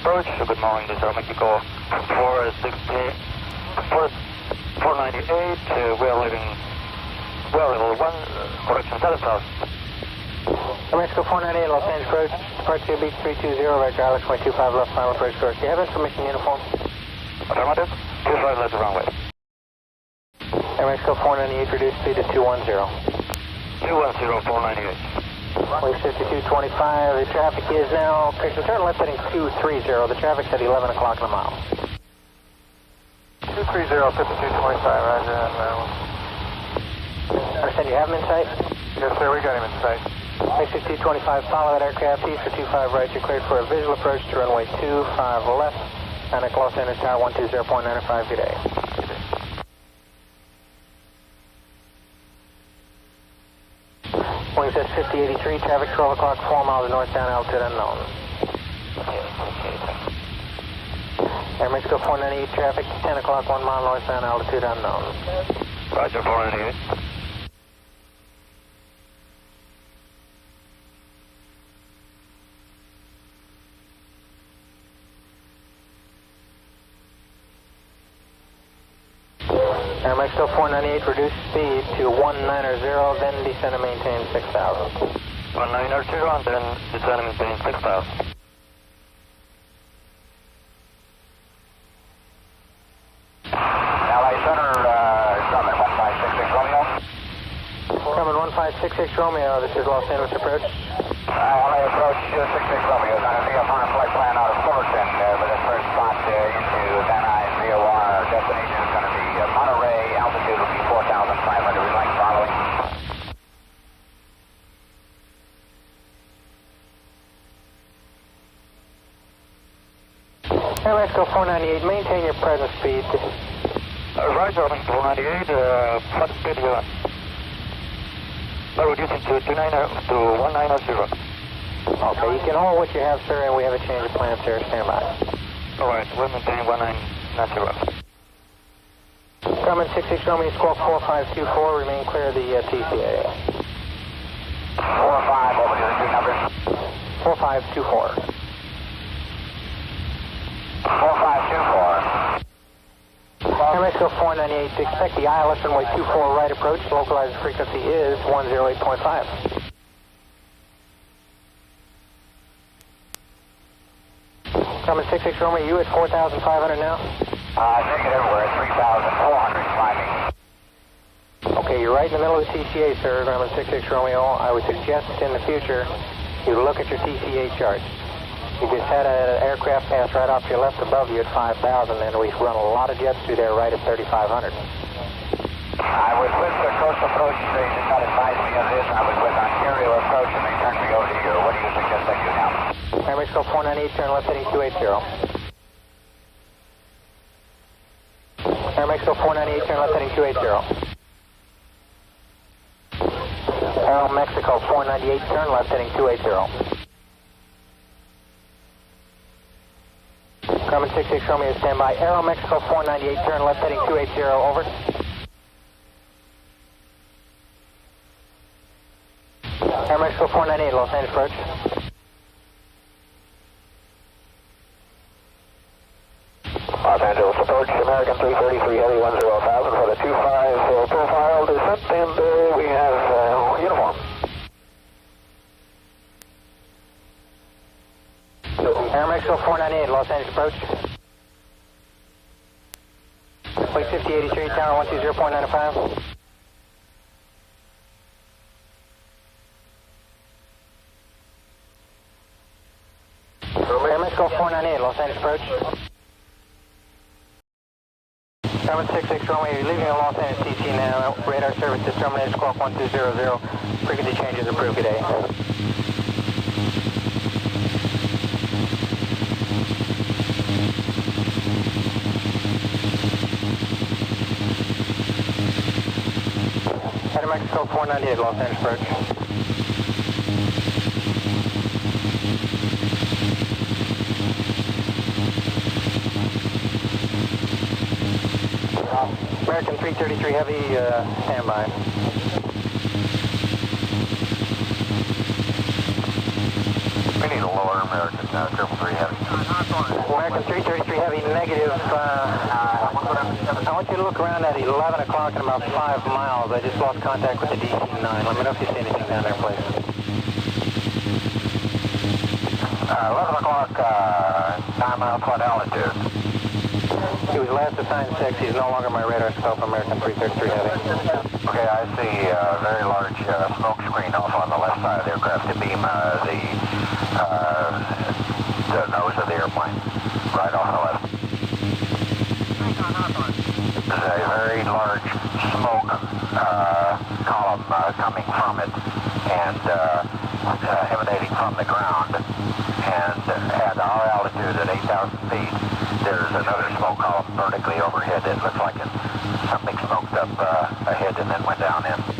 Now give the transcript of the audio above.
approach. Good morning, this is Aero Mexico 498. We are leaving level 1, correction status house. Aero Mexico 498, Los Angeles approach, departure beach 320, right Alex 125 left final approach course. Do you have information uniform? Affirmative, 25 left runway. Aero Mexico 498, reduce speed to 210. 210, 498. Wing 5225, the traffic is now, correction, turn left heading 230, the traffic's at 11 o'clock in a mile. 230, 5225, roger, Understand you have him in sight? Yes, sir, we got him in sight. Wing 5225, follow that aircraft, east for 25 right, you're cleared for a visual approach to runway 25 left, and at Los Angeles Tower 120.95, good day. Wings at 5083, traffic 12 o'clock, 4 miles northbound, altitude unknown. Air Mexico 498, traffic 10 o'clock, 1 mile northbound, altitude unknown. Roger, 498. Air Mexico 498, reduce speed to 190, then descend and maintain 6,000. 190 and then descend and maintain 6,000. LA Center, Summit 1566 Romeo. Coming 1566 Romeo, this is Los Angeles approach. LA approach 66 Romeo, is on a VFR flight plan out of Fullerton, but this first spot into Van Nuys VOR. Destination is going to be Monterey, altitude will be 4,500, we'd like following. Air Mexico 498, maintain your present speed. Roger, 498, flight speed, reducing to 190. Okay, you can hold what you have, sir, and we have a change of plans, sir. Stand by. Alright, we'll maintain 1990. Coming 66 Romeo, squawk 4524, remain clear of the TCA. 45, over to the two numbers. 4524. 4524. Air Mexico 498, expect the ILS runway 24 right approach, localized frequency is 108.5. Coming 66 Romeo, you at 4,500 now? Negative, we're at 3,400 climbing. Okay, you're right in the middle of the TCA, sir. Coming 66 Romeo, I would suggest in the future you look at your TCA charts. You just had an aircraft pass right off your left above you at 5,000, and we've run a lot of jets through there right at 3,500. I was with the coast approach, they did not advise me of this. I was with Ontario approach and they turned me over to you. What do you suggest I do now? Air Mexico 498, turn left heading 280. Air Mexico 498, turn left heading 280. Aero Mexico 498, turn left heading 280. Coming 66 Romeo, stand by. Aero Mexico 498, turn left heading 280, over. Air Mexico 498, Los Angeles approach. Los Angeles approach, American 333 Heavy 10,000 for the 25 profile descent, and we have uniform. Air Mexico 498, Los Angeles approach. Wing 5083, tower 120.95. Air Mexico 498, Los Angeles approach. Coming 66 Romeo, you're leaving Los Angeles TC now. Radar service is terminated, squawk 1200. Frequency changes approved today. Air Mexico 498, Los Angeles approach. American 333 Heavy, standby. We need a lower American 333 Heavy. American 333 Heavy, negative. I want you to look around at 11 o'clock in about 5 miles. I just lost contact with the DC-9. Let me know if you see anything down there, please. 11 o'clock, 9 miles, what altitude? He was last assigned 6. He's no longer my radar scope, American 333 Heavy. Okay, I see a very large smoke screen off on the left side of the aircraft to beam the nose of the airplane, right off the left. There's a very large smoke column coming from it and emanating from the ground. And at our altitude at 8,000 feet, there's another smoke column vertically overhead. It looks like something smoked up ahead and then went down in.